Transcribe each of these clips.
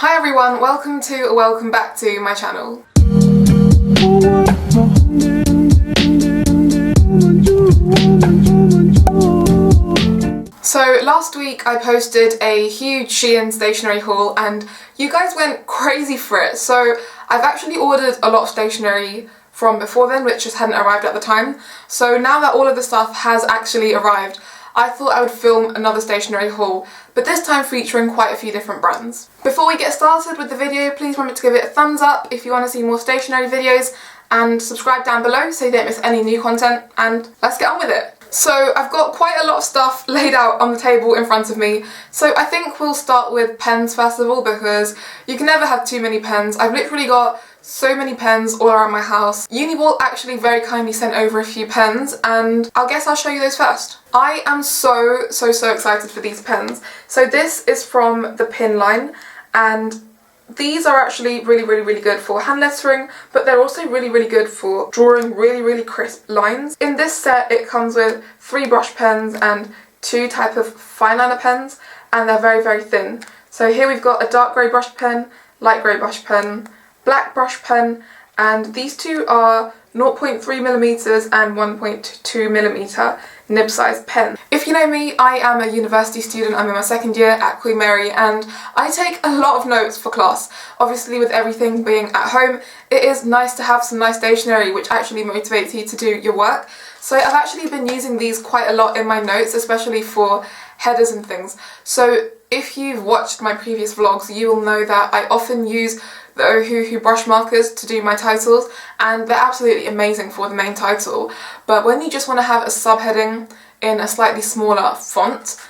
Hi everyone, welcome back to my channel. So last week I posted a huge SHEIN stationery haul and you guys went crazy for it. So I've actually ordered a lot of stationery from before then, which just hadn't arrived at the time. So now that all of the stuff has actually arrived, I thought I would film another stationery haul, but this time featuring quite a few different brands. Before we get started with the video, please remember to give it a thumbs up if you want to see more stationery videos, and subscribe down below so you don't miss any new content, and let's get on with it. So I've got quite a lot of stuff laid out on the table in front of me, so I think we'll start with pens first of all, because you can never have too many pens. I've literally got so many pens all around my house. Uni-ball actually very kindly sent over a few pens and I guess I'll show you those first. I am so excited for these pens. So this is from the Pin line, and these are actually really good for hand lettering, but they're also really good for drawing really crisp lines. In this set it comes with 3 brush pens and 2 type of fine liner pens, and they're very thin. So here we've got a dark grey brush pen, light grey brush pen, black brush pen, and these two are 0.3mm and 1.2mm nib size pen. If you know me, I am a university student. I'm in my second year at Queen Mary and I take a lot of notes for class. Obviously with everything being at home, it is nice to have some nice stationery which actually motivates you to do your work. So I've actually been using these quite a lot in my notes, especially for headers and things. So if you've watched my previous vlogs, you will know that I often use the Ohuhu brush markers to do my titles, and they're absolutely amazing for the main title. But when you just want to have a subheading in a slightly smaller font,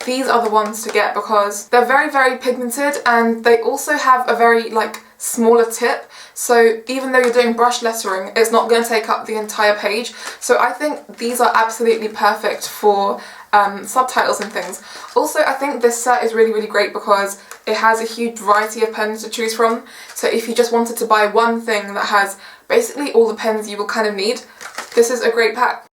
these are the ones to get because they're very pigmented and they also have a very smaller tip. So even though you're doing brush lettering, it's not going to take up the entire page. So I think these are absolutely perfect for subtitles and things. Also, I think this set is really great because it has a huge variety of pens to choose from. So if you just wanted to buy one thing that has basically all the pens you will kind of need, this is a great pack.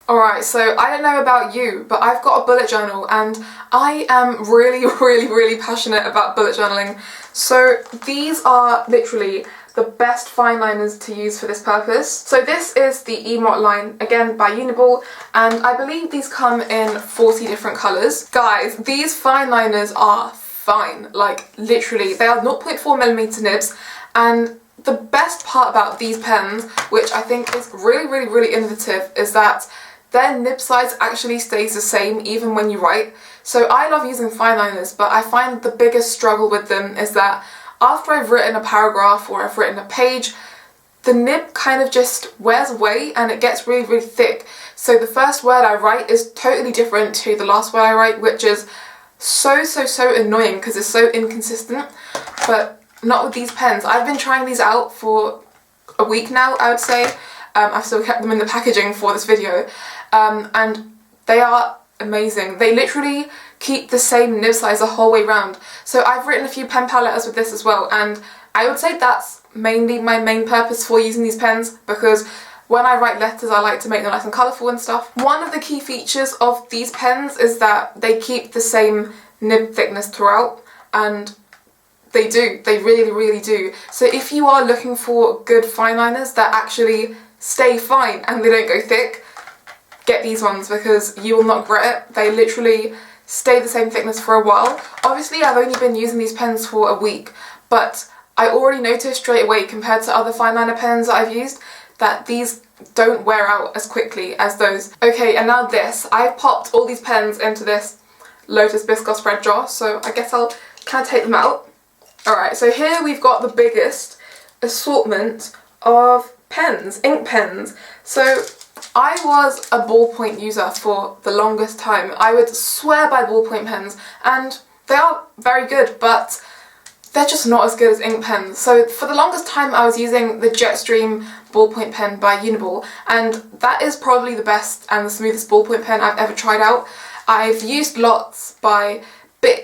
Alright, so I don't know about you, but I've got a bullet journal and I am really passionate about bullet journaling. So these are literally the best fine liners to use for this purpose. So this is the Emot line, again by Uni-ball, and I believe these come in 40 different colours. Guys, these fine liners are fine, literally. They are 0.4mm nibs, and the best part about these pens, which I think is really innovative, is that their nib size actually stays the same even when you write. So I love using fine liners, but I find the biggest struggle with them is that after I've written a paragraph or I've written a page, the nib kind of just wears away and it gets really thick. So the first word I write is totally different to the last word I write, which is so annoying because it's so inconsistent. But not with these pens. I've been trying these out for a week now, I would say. I've still kept them in the packaging for this video, and they are amazing. They literally keep the same nib size the whole way round. So I've written a few pen pal letters with this as well, and I would say that's mainly my main purpose for using these pens, because when I write letters I like to make them nice and colourful and stuff. One of the key features of these pens is that they keep the same nib thickness throughout, and they do, they really do. So if you are looking for good fine liners that actually stay fine and they don't go thick, get these ones because you will not regret it. They literally stay the same thickness for a while. Obviously I've only been using these pens for a week, but I already noticed straight away compared to other fine liner pens that I've used that these don't wear out as quickly as those. Okay, and now this. I've popped all these pens into this Lotus Biscoff spread jar, so I guess I'll kind of take them out. Alright, so here we've got the biggest assortment of pens, ink pens. So I was a ballpoint user for the longest time. I would swear by ballpoint pens, and they are very good, but they're just not as good as ink pens. So for the longest time I was using the Jetstream ballpoint pen by Uni-ball, and that is probably the best and the smoothest ballpoint pen I've ever tried out. I've used lots by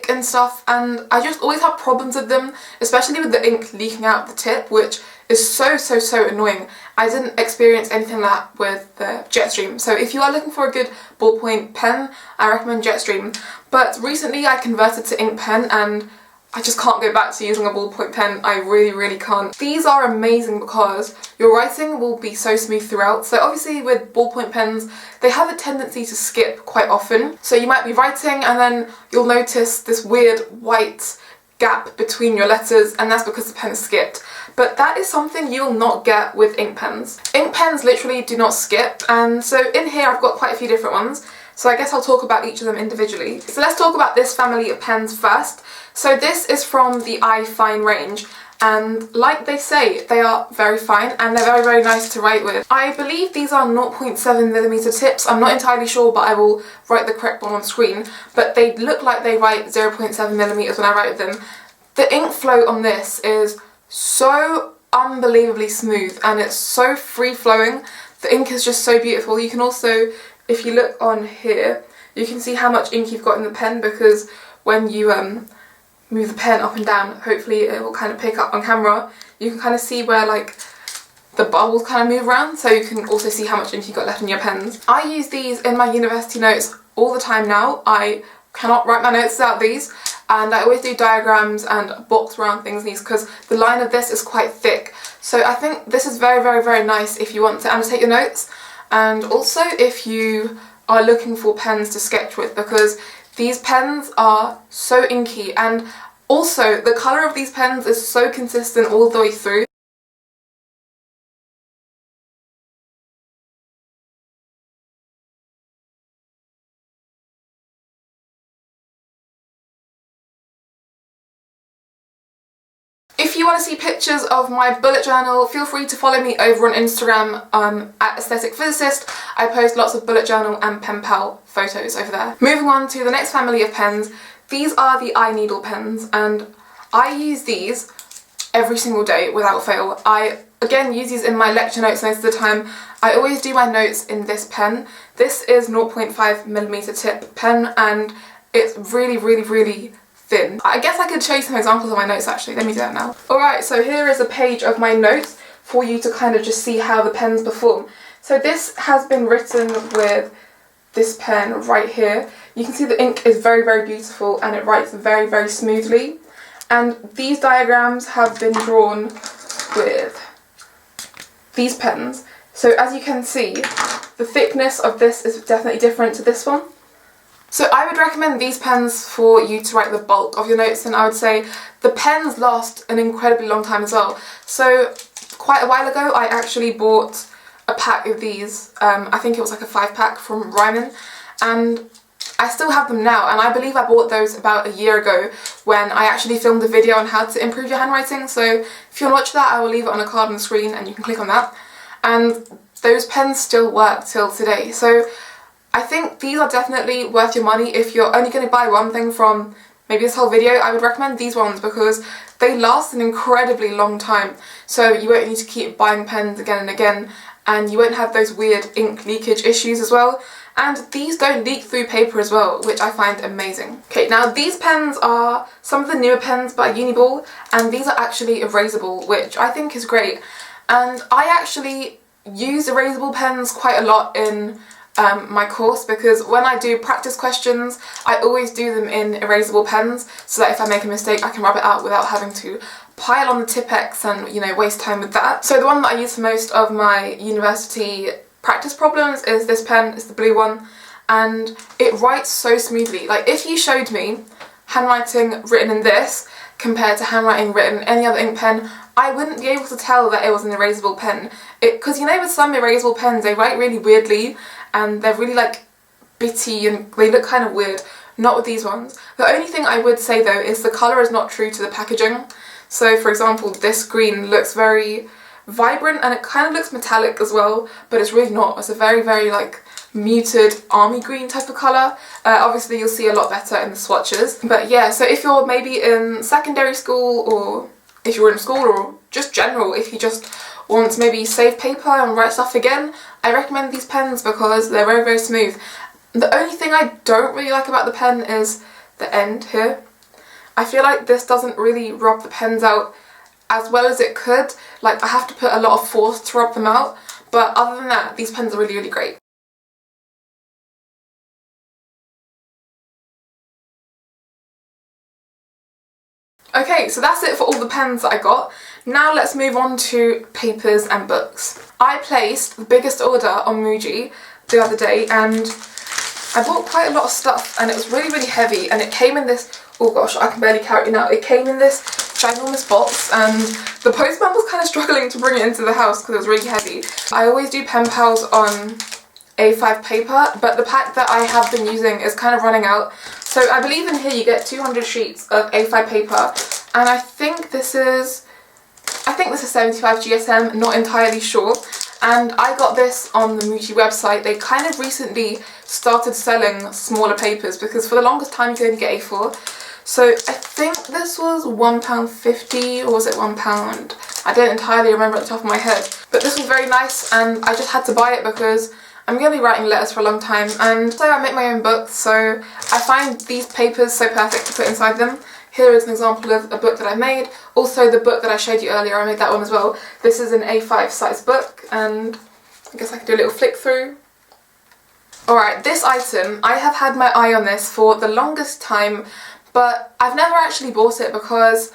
and stuff, and I just always have problems with them, especially with the ink leaking out the tip, which is so annoying. I didn't experience anything like that with the Jetstream. So if you are looking for a good ballpoint pen, I recommend Jetstream. But recently I converted to ink pen and I just can't go back to using a ballpoint pen. I really can't. These are amazing because your writing will be so smooth throughout. So obviously with ballpoint pens, they have a tendency to skip quite often. So you might be writing and then you'll notice this weird white gap between your letters, and that's because the pen is skipped. But that is something you'll not get with ink pens. Ink pens literally do not skip, and so in here I've got quite a few different ones. So I guess I'll talk about each of them individually. So let's talk about this family of pens first. So this is from the iFine range, and like they say, they are very fine and they're very nice to write with. I believe these are 0.7mm tips. I'm not entirely sure, but I will write the correct one on screen. But they look like they write 0.7mm when I write with them. The ink flow on this is so unbelievably smooth and it's so free flowing. The ink is just so beautiful. You can also, if you look on here, you can see how much ink you've got in the pen, because when you move the pen up and down, hopefully it will kind of pick up on camera. You can kind of see where like the bubbles kind of move around, so you can also see how much ink you've got left in your pens. I use these in my university notes all the time now. I cannot write my notes without these, and I always do diagrams and box around things in these because the line of this is quite thick. So I think this is very nice if you want to annotate your notes, and also if you are looking for pens to sketch with, because these pens are so inky, and also the colour of these pens is so consistent all the way through. If you want to see pictures of my bullet journal, feel free to follow me over on Instagram at Aesthetic Physicist. I post lots of bullet journal and pen pal photos over there. Moving on to the next family of pens, these are the iNeedle pens, and I use these every single day without fail. I again use these in my lecture notes most of the time. I always do my notes in this pen. This is 0.5mm tip pen and it's really thin. I guess I could show you some examples of my notes actually. Let me do that now. Alright, so here is a page of my notes for you to kind of just see how the pens perform. So this has been written with this pen right here. You can see the ink is very beautiful and it writes very smoothly. And these diagrams have been drawn with these pens. So as you can see, the thickness of this is definitely different to this one. So I would recommend these pens for you to write the bulk of your notes, and I would say the pens last an incredibly long time as well. So quite a while ago I actually bought a pack of these, I think it was like a 5-pack from Ryman, and I still have them now, and I believe I bought those about a year ago when I actually filmed a video on how to improve your handwriting. So if you want to watch that, I will leave it on a card on the screen and you can click on that. And those pens still work till today. So I think these are definitely worth your money. If you're only going to buy one thing from maybe this whole video, I would recommend these ones because they last an incredibly long time. So you won't need to keep buying pens again and again, and you won't have those weird ink leakage issues as well. And these don't leak through paper as well, which I find amazing. Okay, now these pens are some of the newer pens by uni-ball, and these are actually erasable, which I think is great. And I actually use erasable pens quite a lot in my course, because when I do practice questions I always do them in erasable pens, so that if I make a mistake I can rub it out without having to pile on the Tipp-Ex and, you know, waste time with that. So the one that I use for most of my university practice problems is this pen. It's the blue one, and it writes so smoothly. Like if you showed me handwriting written in this compared to handwriting written in any other ink pen, I wouldn't be able to tell that it was an erasable pen. Because you know with some erasable pens they write really weirdly and they're really like bitty and they look kind of weird. Not with these ones. The only thing I would say though is the colour is not true to the packaging. So for example this green looks very vibrant and it kind of looks metallic as well, but it's really not. It's a very like muted army green type of colour. Obviously you'll see a lot better in the swatches. But yeah, so if you're maybe in secondary school, or if you're in school, or just general, if you just want to maybe save paper and write stuff again, I recommend these pens because they're very smooth. The only thing I don't really like about the pen is the end here. I feel like this doesn't really rub the pens out as well as it could. Like, I have to put a lot of force to rub them out, but other than that, these pens are really, really great. Okay, so that's it for all the pens that I got. Now let's move on to papers and books. I placed the biggest order on MUJI the other day, and I bought quite a lot of stuff, and it was really, really heavy, and it came in this, oh gosh, I can barely carry it now. It came in this ginormous box, and the postman was kind of struggling to bring it into the house because it was really heavy. I always do pen pals on A5 paper, but the pack that I have been using is kind of running out. So I believe in here you get 200 sheets of A5 paper, and I think this is 75 GSM, not entirely sure. And I got this on the MUJI website. They kind of recently started selling smaller papers because for the longest time you could only get A4. So I think this was £1.50 or was it £1? I don't entirely remember at the top of my head. But this was very nice, and I just had to buy it because I'm going to be writing letters for a long time, and so I make my own books, so I find these papers so perfect to put inside them. Here is an example of a book that I made. Also the book that I showed you earlier, I made that one as well. This is an A5 size book, and I guess I can do a little flick through. Alright, this item, I have had my eye on this for the longest time, but I've never actually bought it because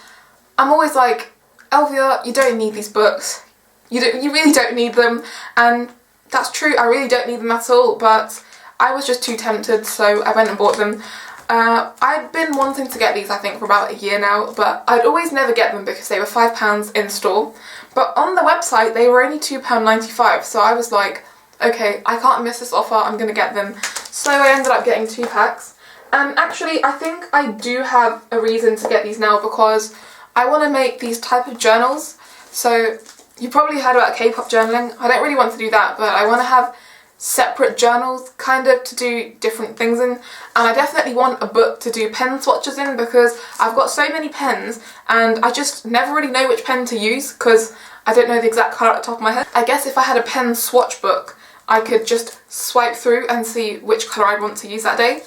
I'm always like, Elvia, you don't need these books. You really don't need them, and that's true, I really don't need them at all, but I was just too tempted, so I went and bought them. I'd been wanting to get these, I think, for about a year now, but I'd always never get them because they were £5 in store. But on the website, they were only £2.95, so I was like, okay, I can't miss this offer, I'm going to get them. So I ended up getting 2 packs. And actually, I think I do have a reason to get these now because I want to make these type of journals. So you probably heard about K-pop journaling. I don't really want to do that, but I want to have separate journals kind of to do different things in, and I definitely want a book to do pen swatches in because I've got so many pens and I just never really know which pen to use because I don't know the exact colour at the top of my head. I guess if I had a pen swatch book I could just swipe through and see which colour I'd want to use that day.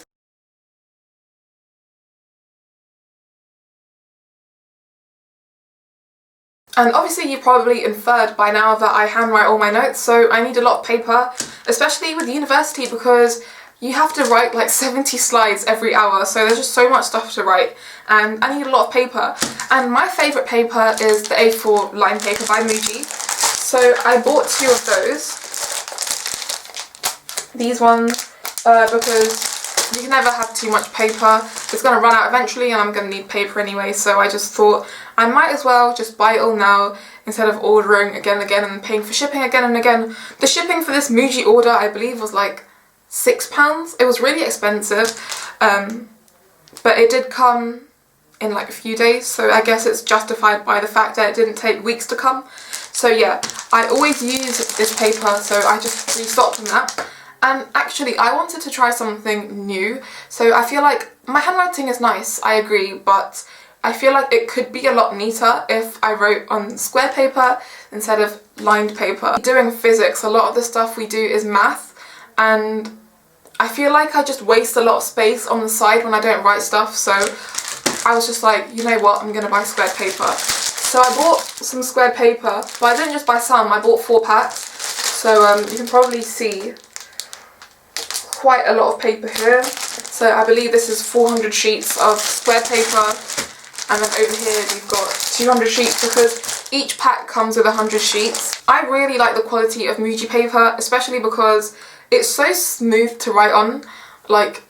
And obviously you've probably inferred by now that I handwrite all my notes, so I need a lot of paper, especially with university because you have to write like 70 slides every hour, so there's just so much stuff to write and I need a lot of paper. And my favourite paper is the A4 line paper by MUJI, so I bought 2 of those. These ones, because you can never have too much paper. It's going to run out eventually and I'm going to need paper anyway, so I just thought I might as well just buy it all now instead of ordering again and again and paying for shipping again and again. The shipping for this MUJI order I believe was like £6. It was really expensive, but it did come in like a few days, so I guess it's justified by the fact that it didn't take weeks to come. So yeah, I always use this paper, so I just restocked on that. And actually I wanted to try something new, so I feel like my handwriting is nice, I agree, but I feel like it could be a lot neater if I wrote on square paper instead of lined paper. Doing physics, a lot of the stuff we do is math, and I feel like I just waste a lot of space on the side when I don't write stuff, so I was just like, you know what, I'm going to buy square paper. So I bought some square paper, but I didn't just buy some, I bought 4 packs, so you can probably see quite a lot of paper here. So I believe this is 400 sheets of square paper, and then over here we've got 200 sheets because each pack comes with 100 sheets. I really like the quality of MUJI paper, especially because it's so smooth to write on. Like,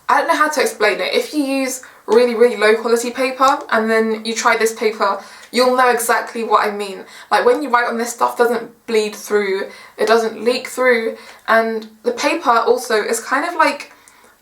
I don't know how to explain it. If you use really, really low quality paper and then you try this paper, you'll know exactly what I mean. Like, when you write on this, stuff doesn't bleed through, it doesn't leak through, and the paper also is kind of like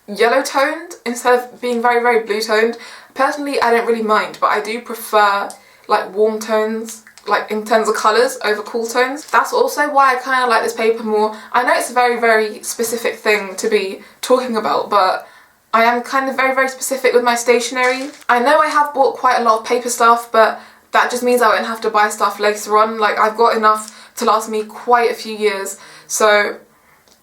yellow toned instead of being very, very blue toned. Personally, I don't really mind, but I do prefer like warm tones, like in terms of colours, over cool tones. That's also why I kind of like this paper more. I know it's a very, very specific thing to be talking about, but I am kind of very, very specific with my stationery. I know I have bought quite a lot of paper stuff, but that just means I won't have to buy stuff later on. Like, I've got enough to last me quite a few years, so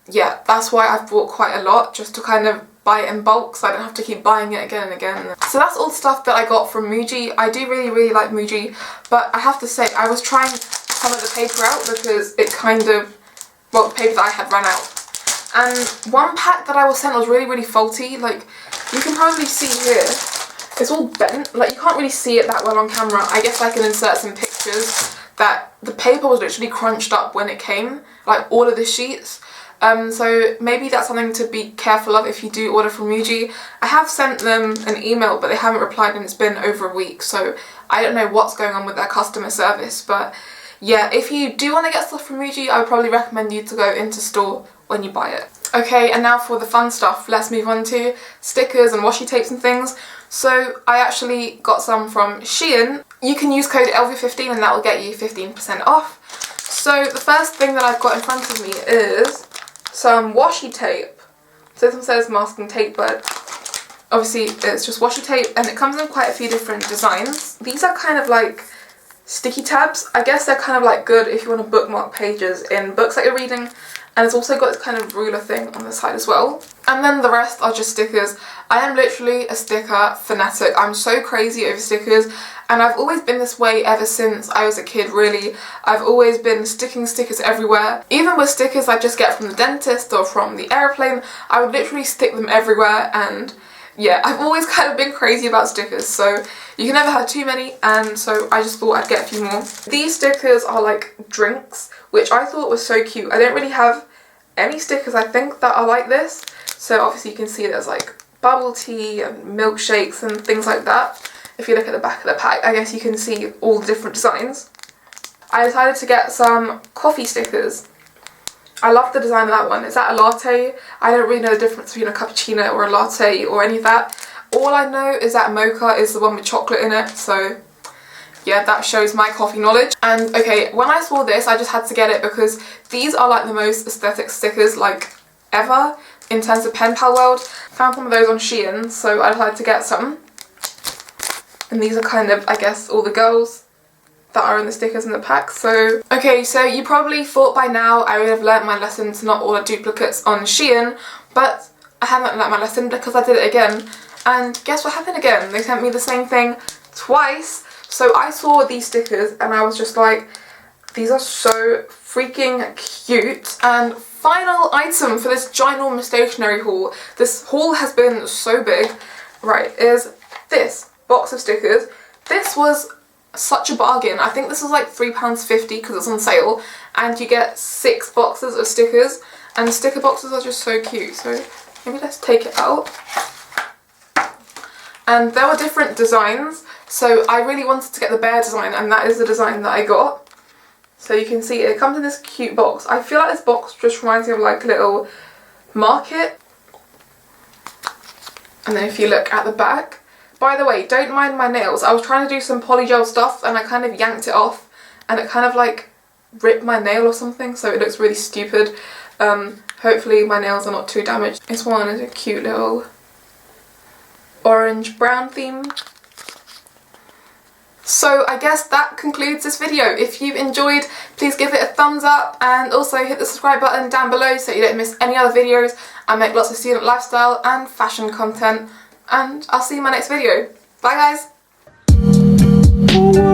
yeah, that's why I've bought quite a lot, just to kind of buy it in bulk so I don't have to keep buying it again and again. So that's all stuff that I got from MUJI. I do really like MUJI, but I have to say I was trying some of the paper out because it kind of, well, the paper that I had ran out. And one pack that I was sent was really faulty. Like, you can probably see here, it's all bent. Like, you can't really see it that well on camera. I guess I can insert some pictures that the paper was literally crunched up when it came, like all of the sheets. So maybe that's something to be careful of if you do order from MUJI. I have sent them an email, but they haven't replied and it's been over a week, so I don't know what's going on with their customer service. But yeah, if you do want to get stuff from MUJI, I would probably recommend you to go into store when you buy it. Okay, and now for the fun stuff. Let's move on to stickers and washi tapes and things. So I actually got some from SHEIN. You can use code Elvia15 and that will get you 15% off. So the first thing that I've got in front of me is some washi tape. So this one says masking tape, but obviously it's just washi tape, and it comes in quite a few different designs. These are kind of like sticky tabs. I guess they're kind of like good if you want to bookmark pages in books that you're reading. And it's also got this kind of ruler thing on the side as well. And then the rest are just stickers. I am literally a sticker fanatic. I'm so crazy over stickers, and I've always been this way ever since I was a kid, really. I've always been sticking stickers everywhere. Even with stickers I just get from the dentist or from the airplane, I would literally stick them everywhere. And yeah, I've always kind of been crazy about stickers, so you can never have too many, and so I just thought I'd get a few more. These stickers are like drinks, which I thought was so cute. I don't really have any stickers, I think, that are like this. So obviously you can see there's like bubble tea and milkshakes and things like that. If you look at the back of the pack, I guess you can see all the different designs. I decided to get some coffee stickers. I love the design of that one. Is that a latte? I don't really know the difference between a cappuccino or a latte or any of that. All I know is that mocha is the one with chocolate in it, so yeah, that shows my coffee knowledge. And okay, when I saw this, I just had to get it because these are like the most aesthetic stickers like ever in terms of pen pal world. Found some of those on SHEIN, so I decided to get some. And these are kind of, I guess, all the girls that are in the stickers in the pack. So okay, so you probably thought by now I would have learnt my lesson to not order duplicates on SHEIN, but I haven't learnt my lesson because I did it again. And guess what happened again? They sent me the same thing twice. So I saw these stickers and I was just like, these are so freaking cute. And final item for this ginormous stationery haul. This haul has been so big, right, is this box of stickers. This was such a bargain. I think this was like £3.50 because it's on sale, and you get 6 boxes of stickers, and the sticker boxes are just so cute. So maybe let's take it out. And there were different designs, so I really wanted to get the bear design, and that is the design that I got. So you can see it comes in this cute box. I feel like this box just reminds me of like a little market. And then if you look at the back, by the way, don't mind my nails. I was trying to do some polygel stuff and I kind of yanked it off and it kind of like ripped my nail or something, so it looks really stupid. Hopefully my nails are not too damaged. This one is a cute little orange brown theme. So I guess that concludes this video. If you enjoyed, please give it a thumbs up and also hit the subscribe button down below so you don't miss any other videos. I make lots of student lifestyle and fashion content, and I'll see you in my next video. Bye guys!